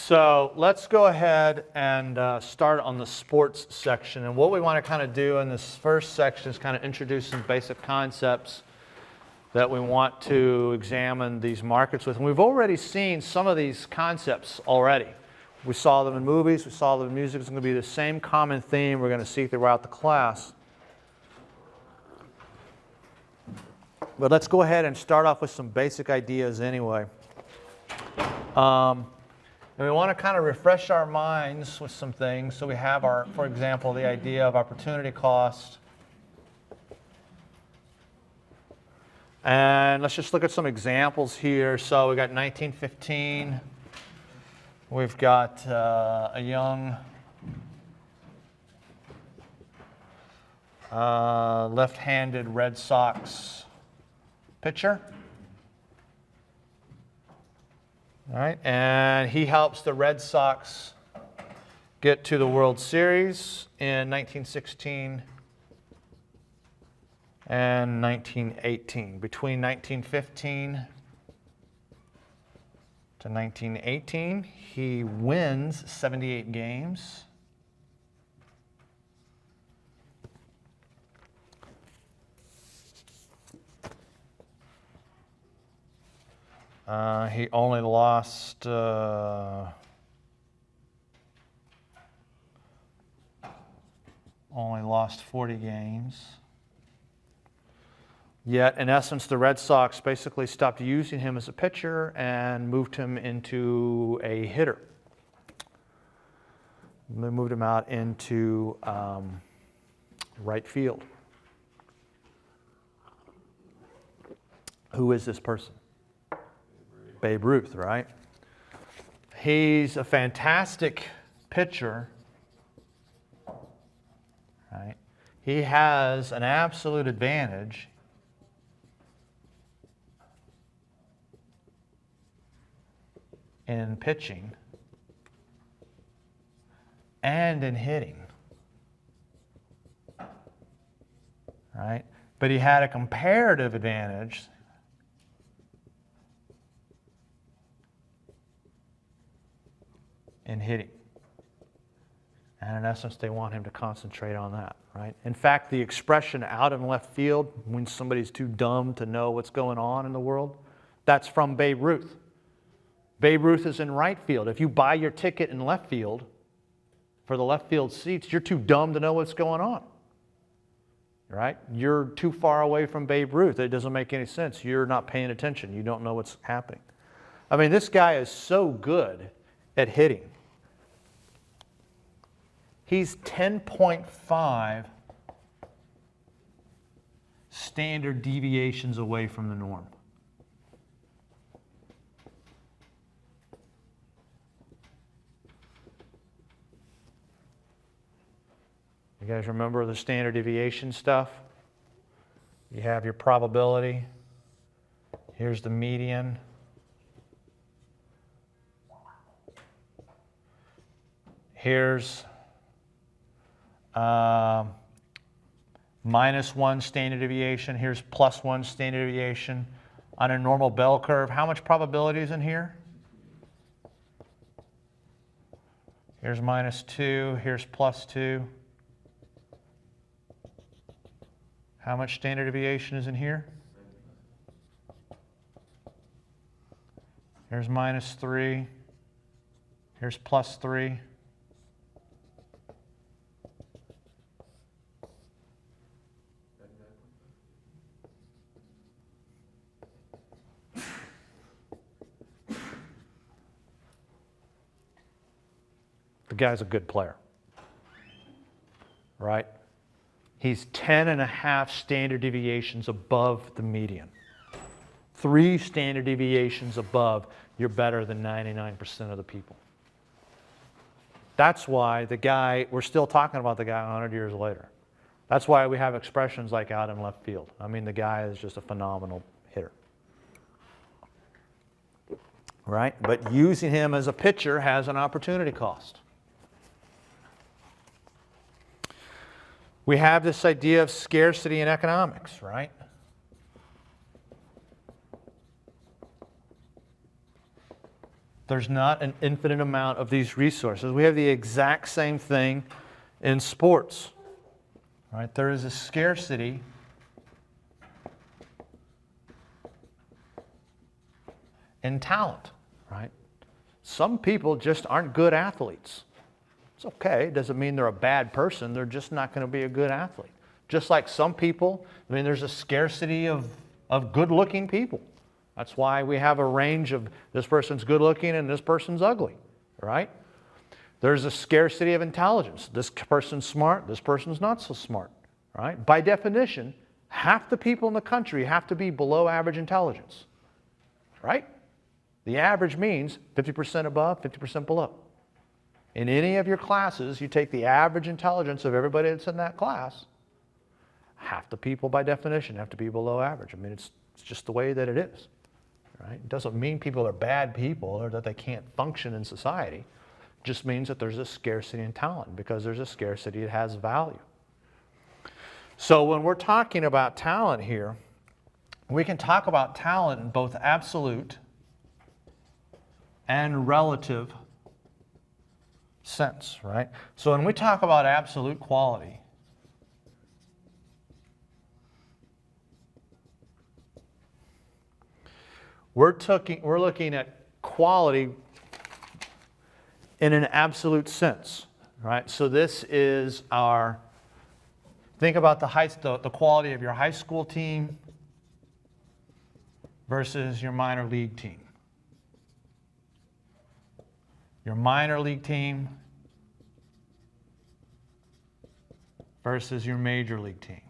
So let's go ahead and start on the sports section. And what we want to kind of do in this first section is kind of introduce some basic concepts that we want to examine these markets with. And we've already seen some of these concepts already. We saw them in movies, we saw them in music. It's going to be the same common theme we're going to see throughout the class. But let's go ahead and start off with some basic ideas anyway. And we want to kind of refresh our minds with some things. So we have our, for example, the idea of opportunity cost. And let's just look at some examples here. So we got 1915. We've got a young left-handed Red Sox pitcher. All right, and he helps the Red Sox get to the World Series in 1916 and 1918. Between 1915 to 1918, he wins 78 games. He only lost 40 games. Yet, in essence, the Red Sox basically stopped using him as a pitcher and moved him into a hitter. They moved him out into right field. Who is this person? Babe Ruth, right? He's a fantastic pitcher, right? He has an absolute advantage in pitching and in hitting, right? But he had a comparative advantage in hitting. And in essence, they want him to concentrate on that, right? In fact, the expression out in left field, when somebody's too dumb to know what's going on in the world, that's from Babe Ruth. Babe Ruth is in right field. If you buy your ticket in left field for the left field seats, you're too dumb to know what's going on, right? You're too far away from Babe Ruth. It doesn't make any sense. You're not paying attention. You don't know what's happening. I mean, this guy is so good at hitting. He's 10.5 standard deviations away from the norm. You guys remember the standard deviation stuff? You have your probability. Here's the median. Here's -1 standard deviation. Here's +1 standard deviation. On a normal bell curve, how much probability is in here? Here's -2. Here's +2. How much standard deviation is in here? Here's -3. Here's +3. The guy's a good player, right? He's 10.5 standard deviations above the median. 3 standard deviations above, you're better than 99% of the people. That's why the guy, we're still talking about the guy 100 years later. That's why we have expressions like out in left field. I mean, the guy is just a phenomenal hitter. Right? But using him as a pitcher has an opportunity cost. We have this idea of scarcity in economics, right? There's not an infinite amount of these resources. We have the exact same thing in sports. Right? There is a scarcity in talent. Right? Some people just aren't good athletes. It's okay. It doesn't mean they're a bad person. They're just not going to be a good athlete. Just like some people, there's a scarcity of good-looking people. That's why we have a range of this person's good-looking and this person's ugly, right? There's a scarcity of intelligence. This person's smart, this person's not so smart, right? By definition, half the people in the country have to be below average intelligence, right? The average means 50% above, 50% below. In any of your classes, you take the average intelligence of everybody that's in that class, half the people by definition have to be below average. It's just the way that it is. Right? It doesn't mean people are bad people or that they can't function in society. It just means that there's a scarcity in talent. Because there's a scarcity, it has value. So when we're talking about talent here, we can talk about talent in both absolute and relative sense, right? So when we talk about absolute quality, we're looking at quality in an absolute sense, right? So this is think about the quality of your high school team versus your minor league team. Your minor league team versus your major league team,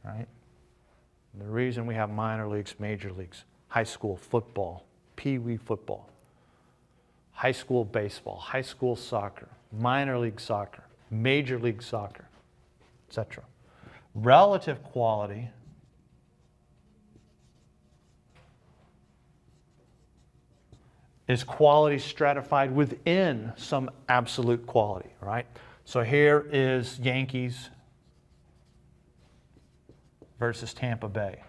right? And the reason we have minor leagues, major leagues, high school football, pee-wee football, high school baseball, high school soccer, minor league soccer, major league soccer, etc. Relative quality is quality stratified within some absolute quality, right? So here is Yankees versus Tampa Bay.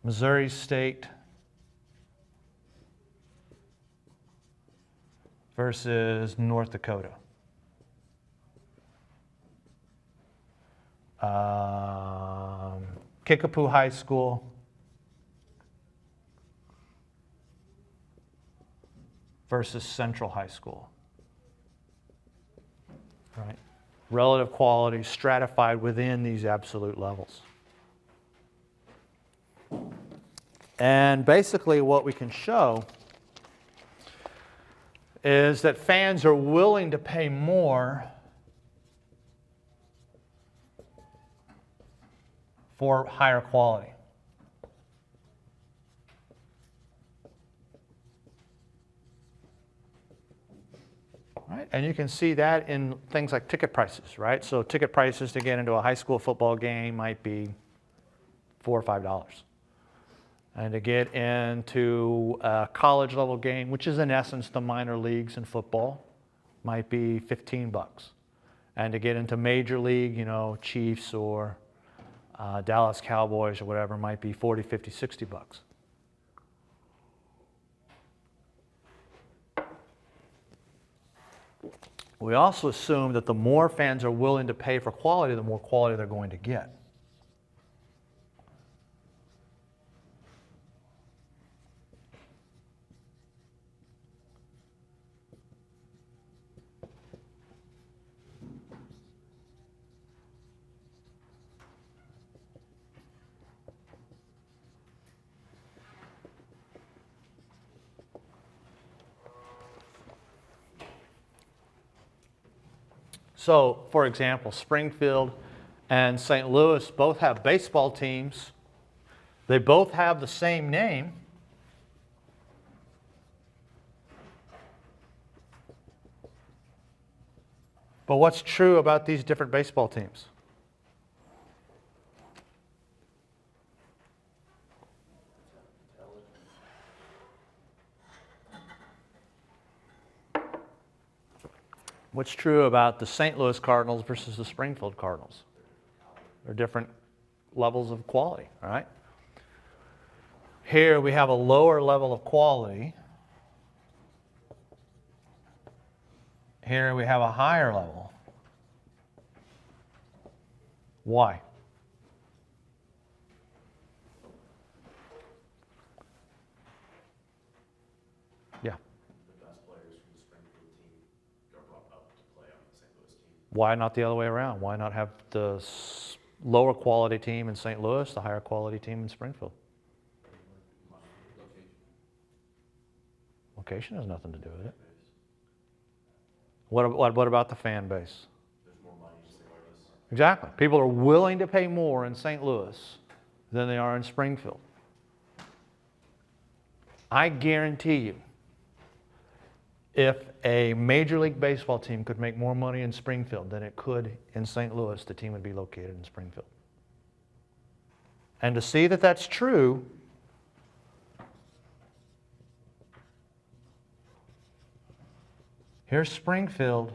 Missouri State versus North Dakota. Kickapoo High School versus Central High School. Right? Relative quality stratified within these absolute levels. And basically what we can show is that fans are willing to pay more for higher quality. Right? And you can see that in things like ticket prices, right? So ticket prices to get into a high school football game might be $4 or $5. And to get into a college level game, which is in essence the minor leagues in football, might be $15. And to get into major league, Chiefs or Dallas Cowboys or whatever, might be $40, $50, $60. We also assume that the more fans are willing to pay for quality, the more quality they're going to get. So, for example, Springfield and St. Louis both have baseball teams. They both have the same name. But what's true about these different baseball teams? What's true about the St. Louis Cardinals versus the Springfield Cardinals? They're different levels of quality, all right? Here we have a lower level of quality. Here we have a higher level. Why? Yeah. The best players from the Springfield team got brought up to play on the St. Louis team. Why not the other way around? Why not have the lower quality team in St. Louis, the higher quality team in Springfield? Location has nothing to do with it. What about the fan base? There's more money in St. Louis. Exactly. People are willing to pay more in St. Louis than they are in Springfield. I guarantee you, if a Major League Baseball team could make more money in Springfield than it could in St. Louis, the team would be located in Springfield. And to see that that's true, here's Springfield,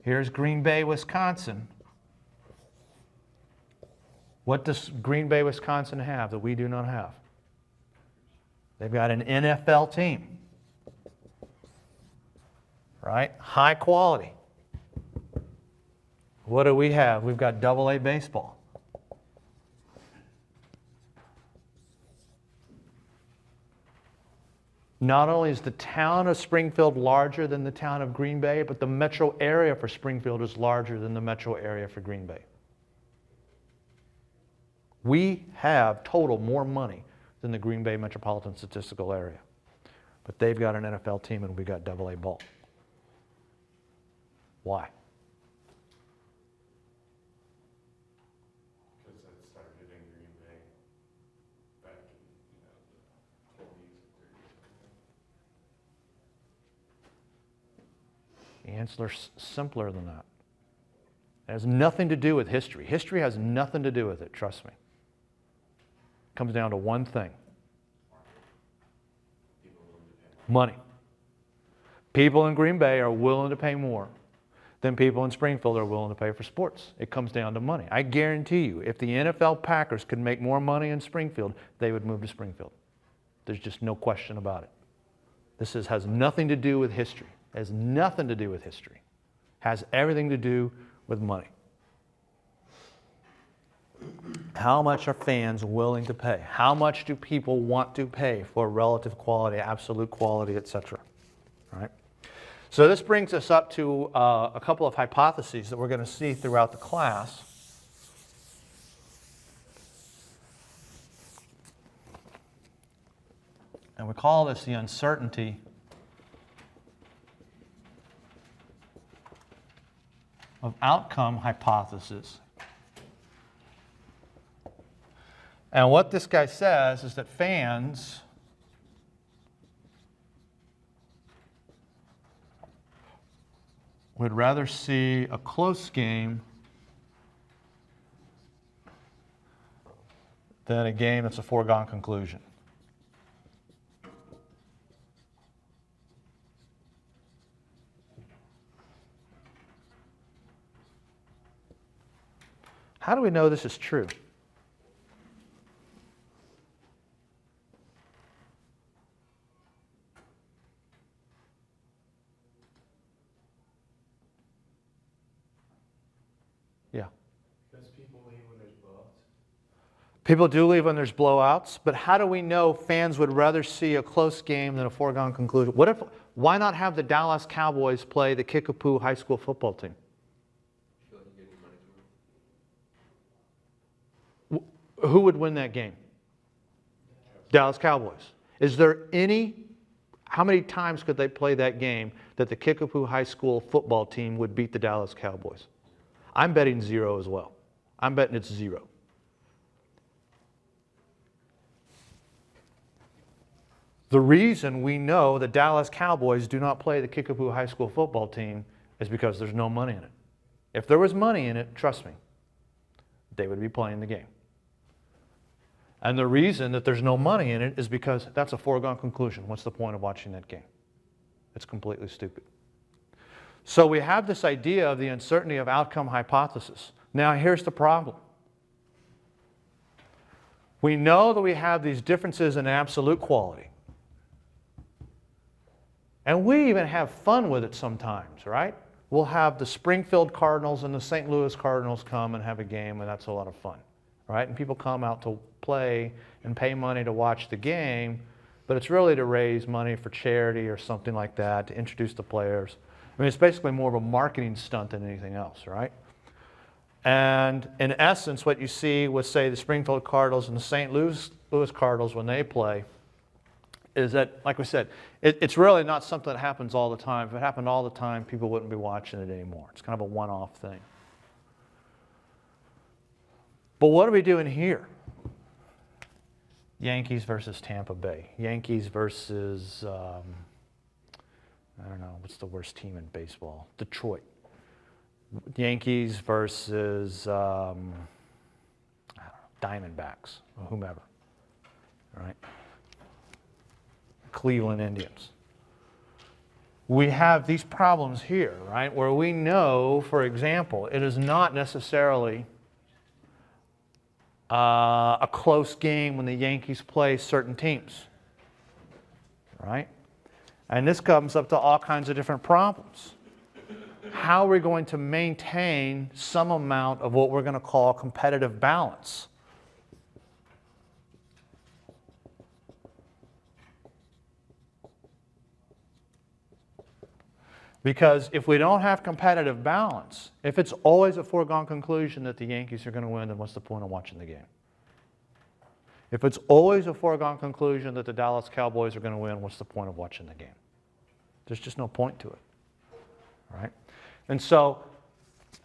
here's Green Bay, Wisconsin. What does Green Bay, Wisconsin have that we do not have? They've got an NFL team, right? High quality. What do we have? We've got AA baseball. Not only is the town of Springfield larger than the town of Green Bay, but the metro area for Springfield is larger than the metro area for Green Bay. We have total more money than the Green Bay metropolitan statistical area. But they've got an NFL team and we got AA ball. Why? Because that started in Green Bay back in the 20s and 30s. The answer is simpler than that. It has nothing to do with history. History has nothing to do with it, trust me. It comes down to one thing. Money. People in Green Bay are willing to pay more than people in Springfield are willing to pay for sports. It comes down to money. I guarantee you, if the NFL Packers could make more money in Springfield, they would move to Springfield. There's just no question about it. This has nothing to do with history. It has nothing to do with history. It has everything to do with money. How much are fans willing to pay? How much do people want to pay for relative quality, absolute quality, etc.? Right? So this brings us up to a couple of hypotheses that we're going to see throughout the class. And we call this the uncertainty of outcome hypothesis. And what this guy says is that fans would rather see a close game than a game that's a foregone conclusion. How do we know this is true? Yeah. Because people leave when there's blowouts. People do leave when there's blowouts, but how do we know fans would rather see a close game than a foregone conclusion? Why not have the Dallas Cowboys play the Kickapoo High School football team? Feel like you get your money's worth. Who would win that game? Dallas Cowboys. Is there how many times could they play that game that the Kickapoo High School football team would beat the Dallas Cowboys? I'm betting 0 as well. I'm betting it's 0. The reason we know the Dallas Cowboys do not play the Kickapoo High School football team is because there's no money in it. If there was money in it, trust me, they would be playing the game. And the reason that there's no money in it is because that's a foregone conclusion. What's the point of watching that game? It's completely stupid. So we have this idea of the uncertainty of outcome hypothesis. Now here's the problem. We know that we have these differences in absolute quality. And we even have fun with it sometimes, right? We'll have the Springfield Cardinals and the St. Louis Cardinals come and have a game, and that's a lot of fun, right? And people come out to play and pay money to watch the game, but it's really to raise money for charity or something like that, to introduce the players. I mean, it's basically more of a marketing stunt than anything else, right? And in essence, what you see with, say, the Springfield Cardinals and the St. Louis Cardinals when they play is that, like we said, it's really not something that happens all the time. If it happened all the time, people wouldn't be watching it anymore. It's kind of a one-off thing. But what are we doing here? Yankees versus Tampa Bay. Yankees versus, I don't know, what's the worst team in baseball? Detroit. Yankees versus, I don't know, Diamondbacks, or whomever, right? Cleveland Indians. We have these problems here, right, where we know, for example, it is not necessarily a close game when the Yankees play certain teams, right? And this comes up to all kinds of different problems. How are we going to maintain some amount of what we're going to call competitive balance? Because if we don't have competitive balance, if it's always a foregone conclusion that the Yankees are going to win, then what's the point of watching the game? If it's always a foregone conclusion that the Dallas Cowboys are going to win, what's the point of watching the game? There's just no point to it, right? And so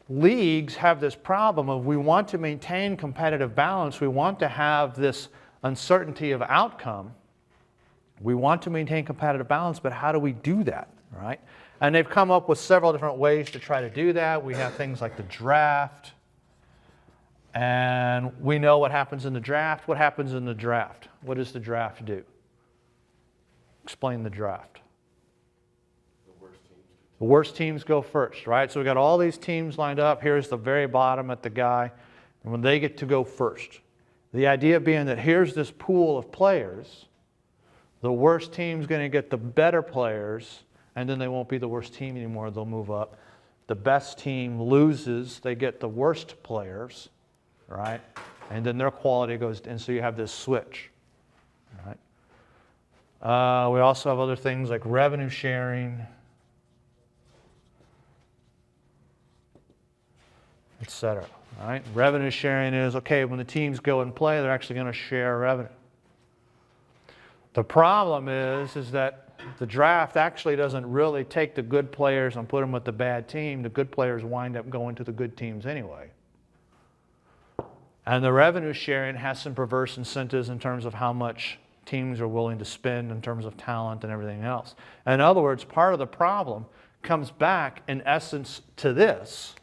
leagues have this problem of we want to maintain competitive balance. We want to have this uncertainty of outcome. We want to maintain competitive balance, but how do we do that, right? And they've come up with several different ways to try to do that. We have things like the draft. And we know what happens in the draft. What happens in the draft? What does the draft do? Explain the draft. The worst teams go first, right? So we've got all these teams lined up. Here's the very bottom at the guy. And when they get to go first. The idea being that here's this pool of players. The worst team's going to get the better players. And then they won't be the worst team anymore. They'll move up. The best team loses. They get the worst players, right? And then their quality goes, and so you have this switch, right? We also have other things like revenue sharing, etc. Right? Revenue sharing is, okay, when the teams go and play, they're actually going to share revenue. The problem is that the draft actually doesn't really take the good players and put them with the bad team. The good players wind up going to the good teams anyway. And the revenue sharing has some perverse incentives in terms of how much teams are willing to spend in terms of talent and everything else. In other words, part of the problem comes back in essence to this,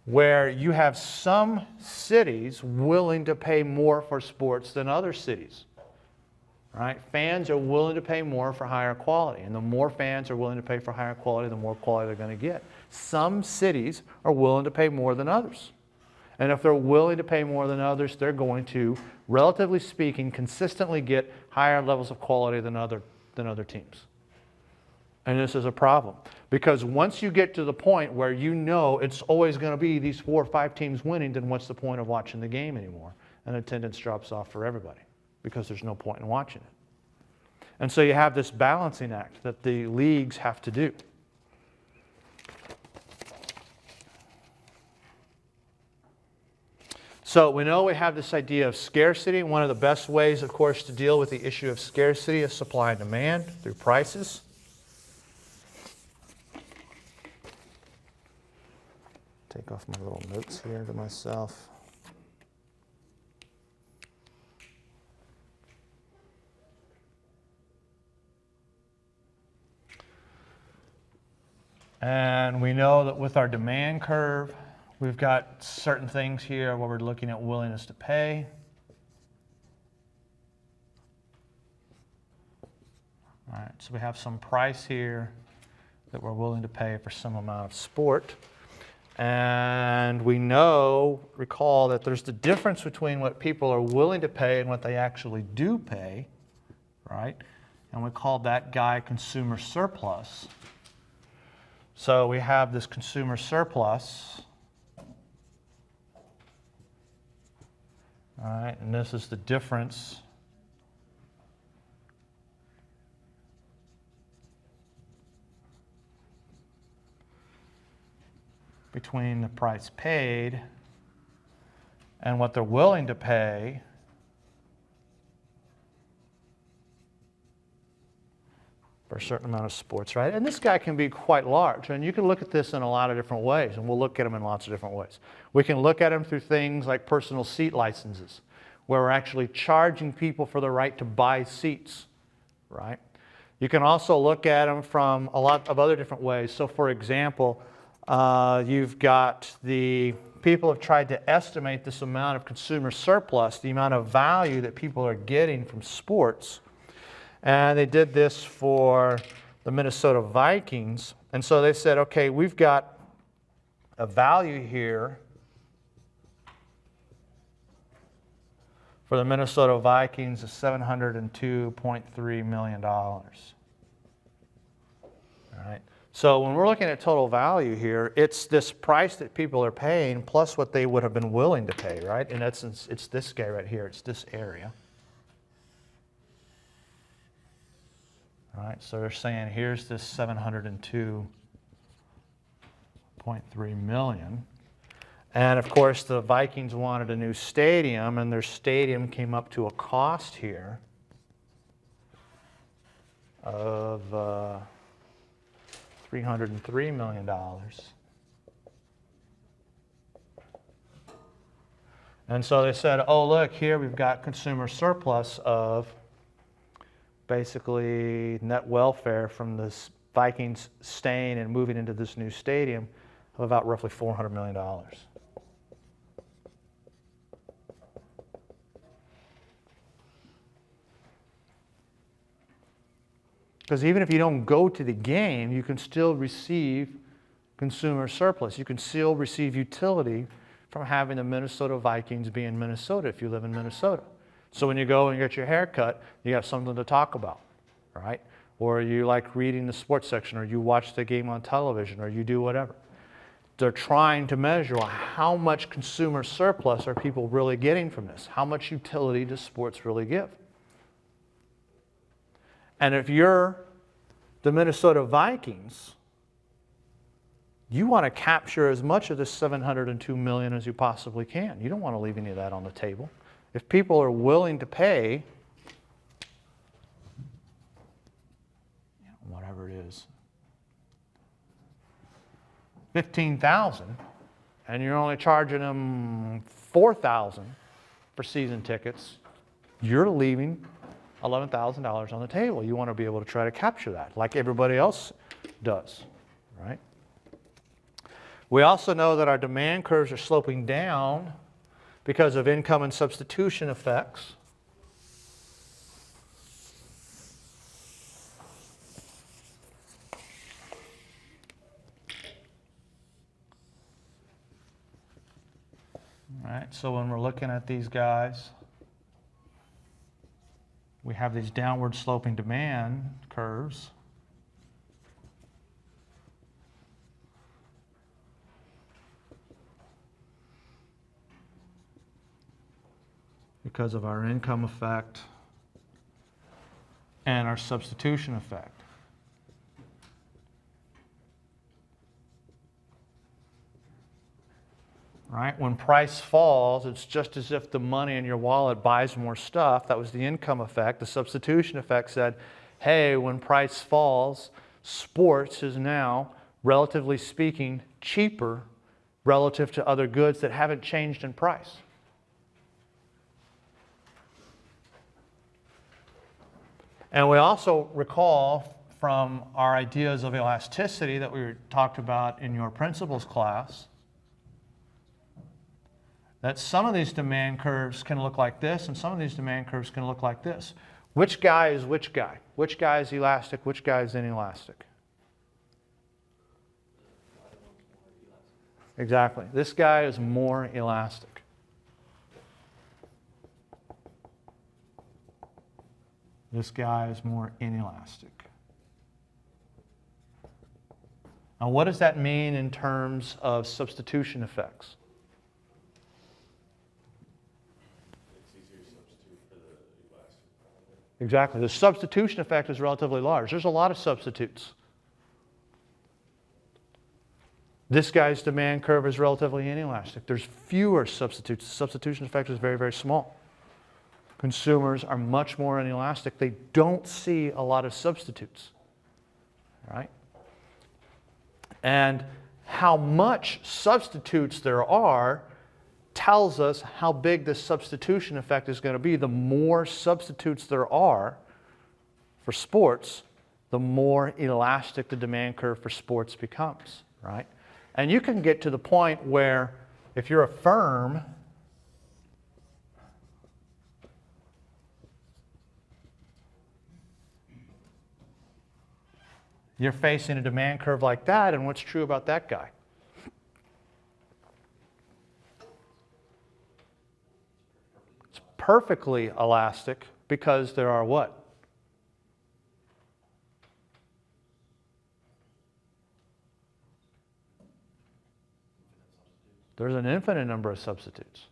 where you have some cities willing to pay more for sports than other cities. Right? Fans are willing to pay more for higher quality. And the more fans are willing to pay for higher quality, the more quality they're going to get. Some cities are willing to pay more than others. And if they're willing to pay more than others, they're going to, relatively speaking, consistently get higher levels of quality than other teams. And this is a problem. Because once you get to the point where you know it's always going to be these 4 or 5 teams winning, then what's the point of watching the game anymore? And attendance drops off for everybody, because there's no point in watching it. And so you have this balancing act that the leagues have to do. So we know we have this idea of scarcity. One of the best ways, of course, to deal with the issue of scarcity is supply and demand through prices. Take off my little notes here to myself. And we know that with our demand curve, we've got certain things here where we're looking at willingness to pay. All right, so we have some price here that we're willing to pay for some amount of sport. And we recall that there's the difference between what people are willing to pay and what they actually do pay, right? And we called that guy consumer surplus. So we have this consumer surplus, all right, and this is the difference between the price paid and what they're willing to pay for a certain amount of sports, right? And this guy can be quite large, and you can look at this in a lot of different ways, and we'll look at them in lots of different ways. We can look at them through things like personal seat licenses, where we're actually charging people for the right to buy seats, right? You can also look at them from a lot of other different ways. So for example, you've got the people have tried to estimate this amount of consumer surplus, the amount of value that people are getting from sports. And they did this for the Minnesota Vikings. And so they said, okay, we've got a value here for the Minnesota Vikings of $702.3 million. All right. So when we're looking at total value here, it's this price that people are paying plus what they would have been willing to pay, right? In essence, it's this guy right here. It's this area. All right, so they're saying here's this $702.3 million. And of course, the Vikings wanted a new stadium, and their stadium came up to a cost here of $303 million. And so they said, oh, look, here we've got consumer surplus of basically net welfare from this Vikings staying and moving into this new stadium of about roughly $400 million. Because even if you don't go to the game, you can still receive consumer surplus. You can still receive utility from having the Minnesota Vikings be in Minnesota if you live in Minnesota. So when you go and get your hair cut, you have something to talk about, right? Or you like reading the sports section, or you watch the game on television, or you do whatever. They're trying to measure, well, how much consumer surplus are people really getting from this? How much utility does sports really give? And if you're the Minnesota Vikings, you want to capture as much of this $702 million as you possibly can. You don't want to leave any of that on the table. If people are willing to pay, whatever it is, $15,000, and you're only charging them $4,000 for season tickets, you're leaving $11,000 on the table. You want to be able to try to capture that like everybody else does, right? We also know that our demand curves are sloping down because of income and substitution effects. All right, so when we're looking at these guys, we have these downward sloping demand curves. Because of our income effect and our substitution effect. Right? When price falls, it's just as if the money in your wallet buys more stuff. That was the income effect. The substitution effect said, hey, when price falls, sports is now, relatively speaking, cheaper relative to other goods that haven't changed in price. And we also recall from our ideas of elasticity that we talked about in your principles class that some of these demand curves can look like this and some of these demand curves can look like this. Which guy is which guy? Which guy is elastic? Which guy is inelastic? Exactly. This guy is more elastic. This guy is more inelastic. Now, what does that mean in terms of substitution effects? It's easier to substitute for the elastic. Exactly. The substitution effect is relatively large. There's a lot of substitutes. This guy's demand curve is relatively inelastic. There's fewer substitutes. The substitution effect is very, very small. Consumers are much more inelastic. They don't see a lot of substitutes, right? And how much substitutes there are tells us how big the substitution effect is going to be. The more substitutes there are for sports, the more elastic the demand curve for sports becomes, right? And you can get to the point where if you're a firm, you're facing a demand curve like that, and what's true about that guy? It's perfectly elastic because there are what? There's an infinite number of substitutes.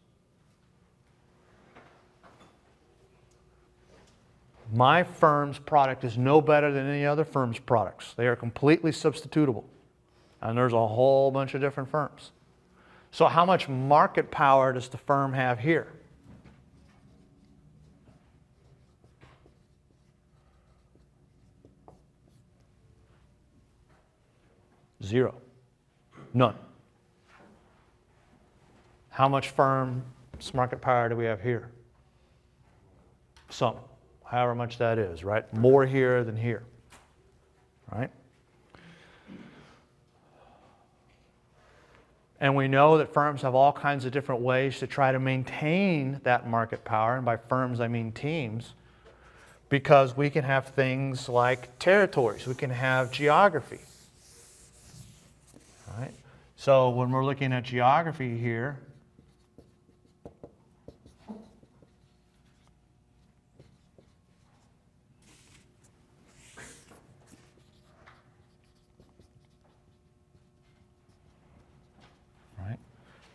My firm's product is no better than any other firm's products. They are completely substitutable. And there's a whole bunch of different firms. So how much market power does the firm have here? Zero. None. How much firm's market power do we have here? Some. However much that is, right? More here than here, right? And we know that firms have all kinds of different ways to try to maintain that market power, and by firms I mean teams, because we can have things like territories, we can have geography, right? So when we're looking at geography here,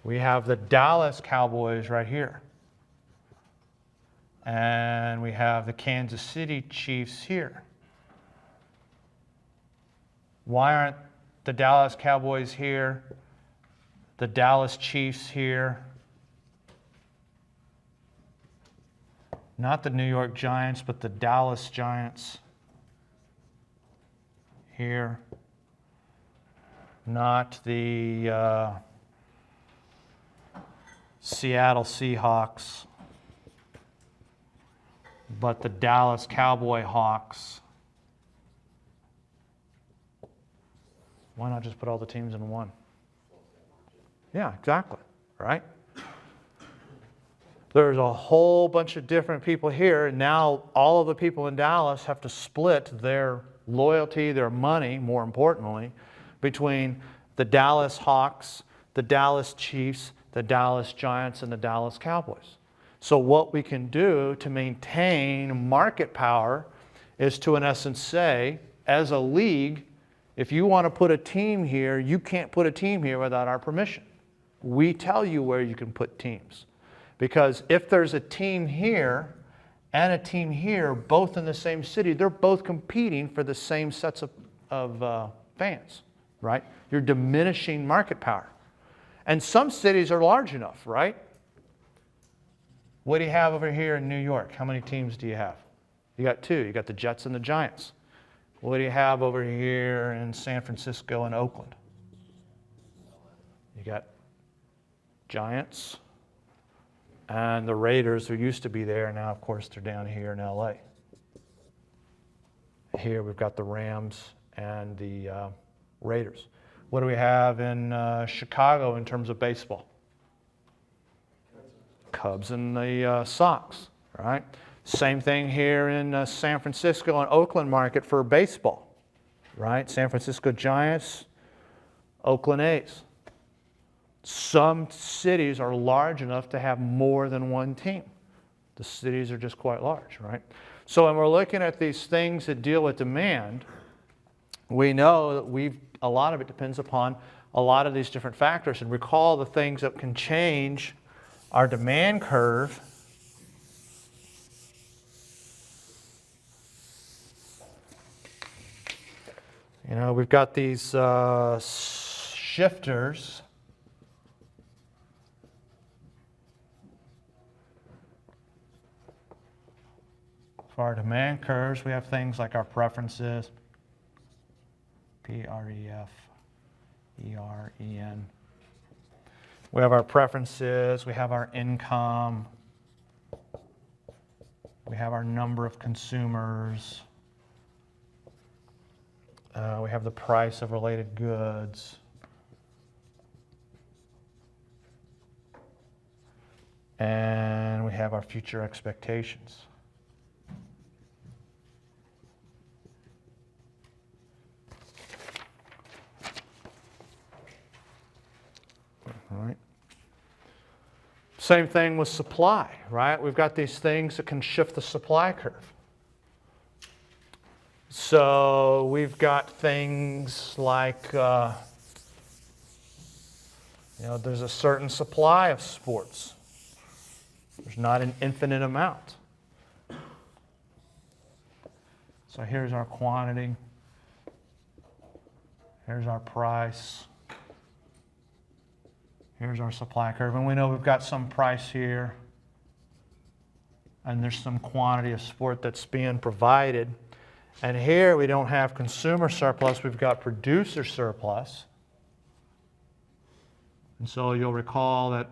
we have the Dallas Cowboys right here. And we have the Kansas City Chiefs here. Why aren't the Dallas Cowboys here, the Dallas Chiefs here, not the New York Giants, but the Dallas Giants here, not the Seattle Seahawks, but the Dallas Cowboy Hawks? Why not just put all the teams in one? Yeah, exactly, right? There's a whole bunch of different people here, and now all of the people in Dallas have to split their loyalty, their money, more importantly, between the Dallas Hawks, the Dallas Chiefs, the Dallas Giants, and the Dallas Cowboys. So what we can do to maintain market power is to, in essence, say, as a league, if you want to put a team here, you can't put a team here without our permission. We tell you where you can put teams. Because if there's a team here and a team here, both in the same city, they're both competing for the same sets of fans, right? You're diminishing market power. And some cities are large enough, right? What do you have over here in New York? How many teams do you have? You got two. You got the Jets and the Giants. What do you have over here in San Francisco and Oakland? You got Giants and the Raiders, who used to be there. Now, of course, they're down here in LA. Here we've got the Rams and the Raiders. What do we have in Chicago in terms of baseball? Cubs and the Sox, right? Same thing here in San Francisco and Oakland market for baseball, right? San Francisco Giants, Oakland A's. Some cities are large enough to have more than one team. The cities are just quite large, right? So when we're looking at these things that deal with demand, we know that a lot of it depends upon a lot of these different factors. And recall the things that can change our demand curve. You know, we've got these shifters. For our demand curves, we have things like our preferences, P-R-E-F-E-R-E-N. We have our preferences, we have our income, we have our number of consumers, we have the price of related goods. And we have our future expectations. All right. Same thing with supply, right? We've got these things that can shift the supply curve. So we've got things like, there's a certain supply of sports. There's not an infinite amount. So here's our quantity. Here's our price. Here's our supply curve. And we know we've got some price here. And there's some quantity of sport that's being provided. And here we don't have consumer surplus, we've got producer surplus. And so you'll recall that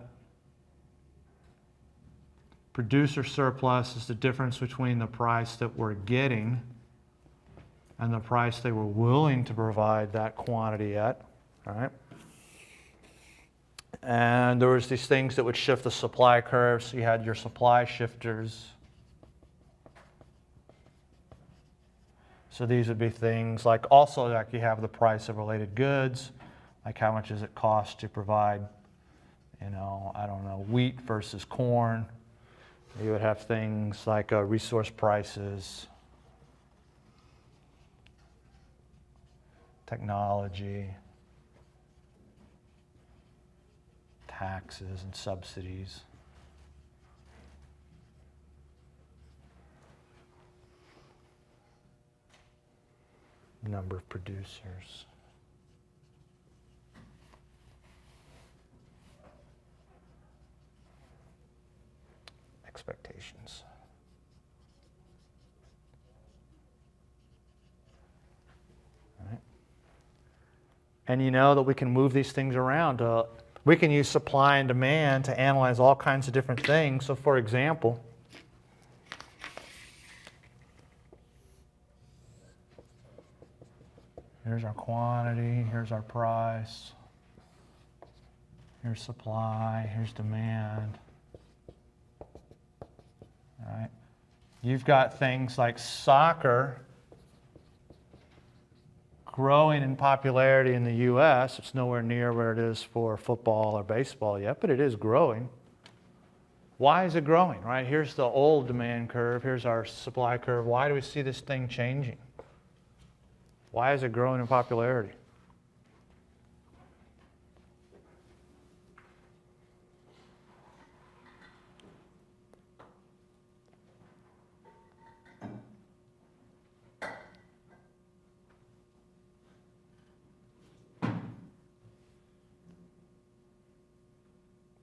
producer surplus is the difference between the price that we're getting and the price they were willing to provide that quantity at. All right? And there was these things that would shift the supply curve. So you had your supply shifters. So these would be things like you have the price of related goods, like how much does it cost to provide, wheat versus corn. You would have things like resource prices, technology, taxes and subsidies. Number of producers. Expectations. All right. And you know that we can move these things around. We can use supply and demand to analyze all kinds of different things. So for example, here's our quantity, here's our price, here's supply, here's demand. All right. You've got things like soccer growing in popularity in the U.S. It's nowhere near where it is for football or baseball yet, but it is growing. Why is it growing, right? Here's the old demand curve, here's our supply curve. Why do we see this thing changing? Why is it growing in popularity?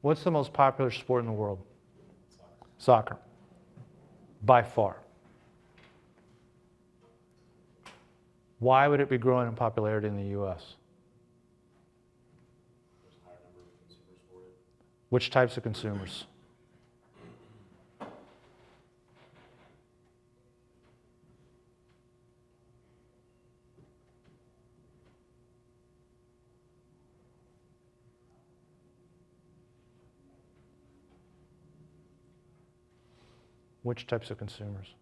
What's the most popular sport in the world? Soccer. By far. Why would it be growing in popularity in the U.S.? There's a higher number of consumers for it. Which types of consumers? Which types of consumers?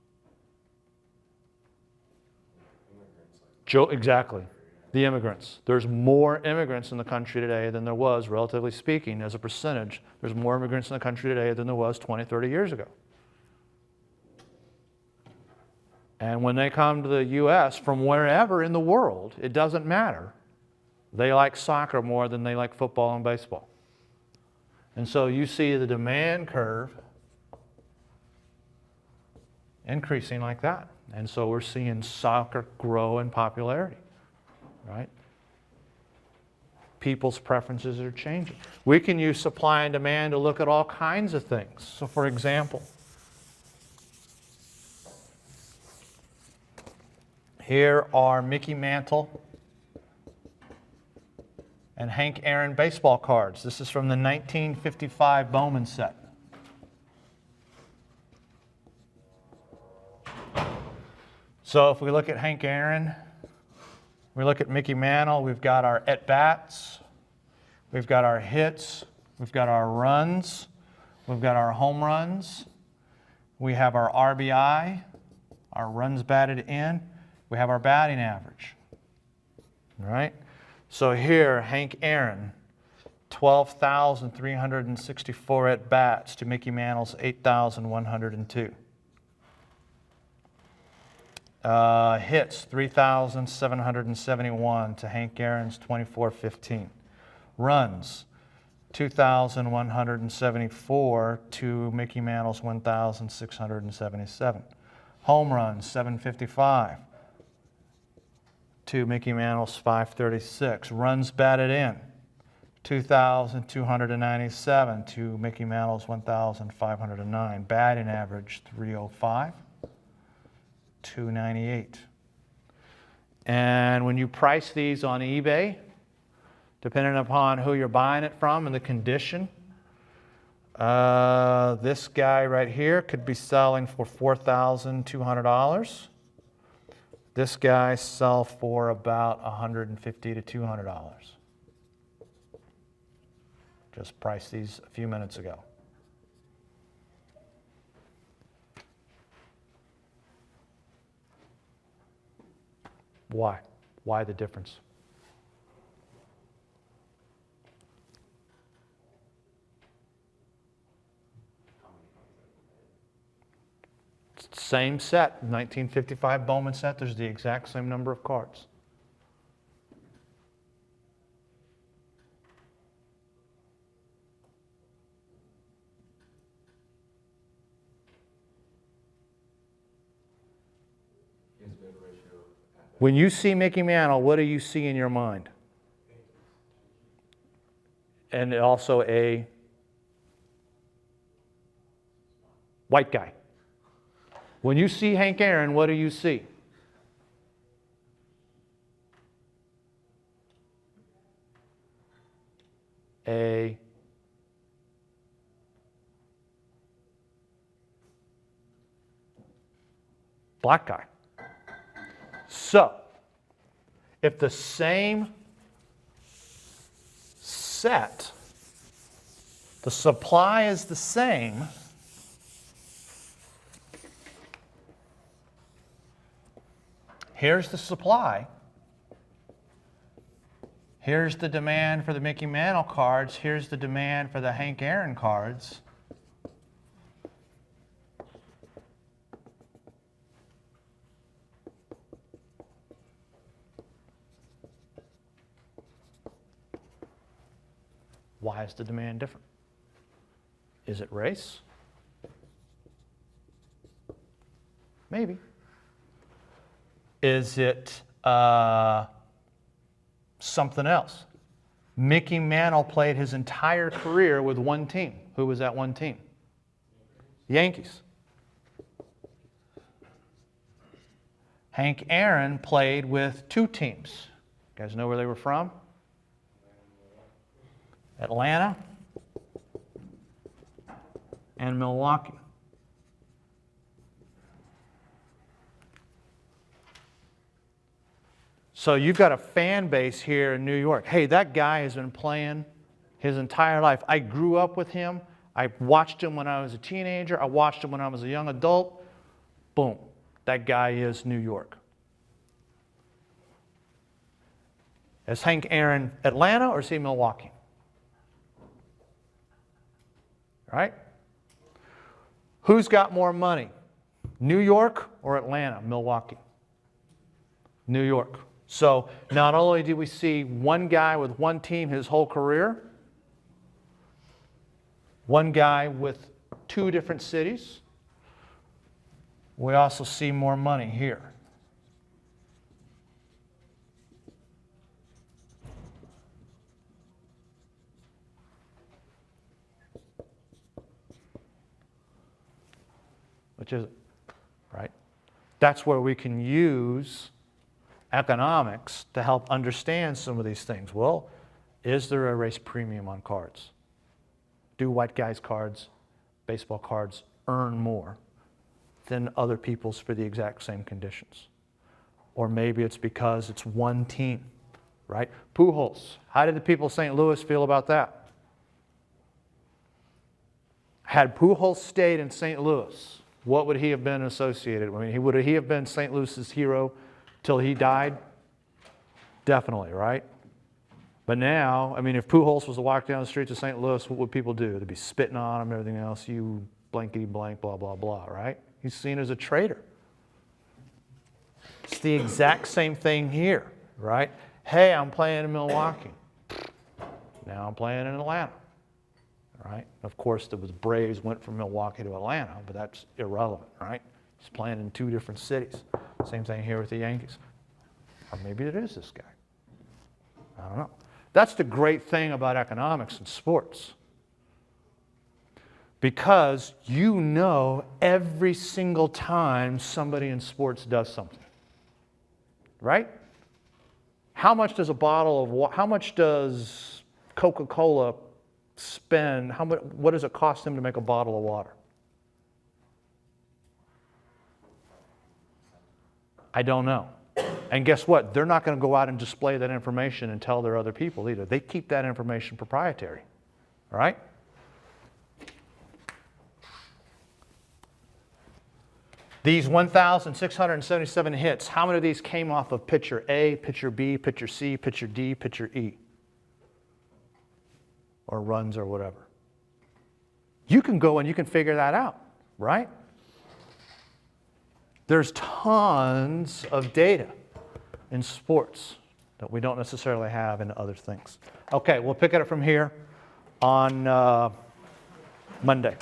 Immigrants, like, Exactly. The immigrants. There's more immigrants in the country today than there was, relatively speaking, as a percentage. There's more immigrants in the country today than there was 20, 30 years ago. And when they come to the U.S. from wherever in the world, it doesn't matter. They like soccer more than they like football and baseball. And so you see the demand curve increasing like that. And so we're seeing soccer grow in popularity, right? People's preferences are changing. We can use supply and demand to look at all kinds of things. So for example, here are Mickey Mantle and Hank Aaron baseball cards. This is from the 1955 Bowman set. So if we look at Hank Aaron, we look at Mickey Mantle, we've got our at-bats, we've got our hits, we've got our runs, we've got our home runs, we have our RBI, our runs batted in, we have our batting average. All right? So here, Hank Aaron, 12,364 at-bats to Mickey Mantle's 8,102. Hits, 3,771 to Hank Aaron's 2,415. Runs, 2,174 to Mickey Mantle's 1,677. Home runs, 755 to Mickey Mantle's 536. Runs batted in, 2,297 to Mickey Mantle's 1,509. Batting average, 305. 298. And when you price these on eBay, depending upon who you're buying it from and the condition, this guy right here could be selling for $4,200. This guy sell for about $150 to $200. Just priced these a few minutes ago. Why? Why the difference? Same set, 1955 Bowman set. There's the exact same number of cards. When you see Mickey Mantle, what do you see in your mind? And also a white guy. When you see Hank Aaron, what do you see? A black guy. So, if the same set, the supply is the same, here's the supply, here's the demand for the Mickey Mantle cards, here's the demand for the Hank Aaron cards. Why is the demand different? Is it race? Maybe. Is it something else? Mickey Mantle played his entire career with one team. Who was that one team? Yankees. Hank Aaron played with two teams. You guys know where they were from? Atlanta and Milwaukee. So you've got a fan base here in New York. Hey, that guy has been playing his entire life. I grew up with him. I watched him when I was a teenager. I watched him when I was a young adult. Boom. That guy is New York. Is Hank Aaron Atlanta or is he Milwaukee? Right? Who's got more money? New York or Atlanta? Milwaukee. New York. So not only do we see one guy with one team his whole career, one guy with two different cities, we also see more money here. Which is it, right? That's where we can use economics to help understand some of these things. Well, is there a race premium on cards? Do white guys' cards, baseball cards, earn more than other people's for the exact same conditions? Or maybe it's because it's one team, right? Pujols. How did the people of St. Louis feel about that? Had Pujols stayed in St. Louis, what would he have been associated with? I mean, would he have been St. Louis's hero till he died? Definitely, right? But now, I mean, if Pujols was to walk down the streets of St. Louis, what would people do? They'd be spitting on him, everything else, you blankety blank, blah, blah, blah, right? He's seen as a traitor. It's the exact same thing here, right? Hey, I'm playing in Milwaukee. Now I'm playing in Atlanta. Right? Of course, the Braves went from Milwaukee to Atlanta, but that's irrelevant, right? He's playing in two different cities. Same thing here with the Yankees. Or maybe it is this guy. I don't know. That's the great thing about economics and sports. Because you know every single time somebody in sports does something. Right? How much does how much does Coca-Cola spend, what does it cost them to make a bottle of water? I don't know. And guess what? They're not going to go out and display that information and tell their other people either. They keep that information proprietary. All right? These 1,677 hits, how many of these came off of pitcher A, pitcher B, pitcher C, pitcher D, pitcher E? Or runs or whatever. You can go and you can figure that out, right? There's tons of data in sports that we don't necessarily have in other things. Okay, we'll pick it up from here on Monday.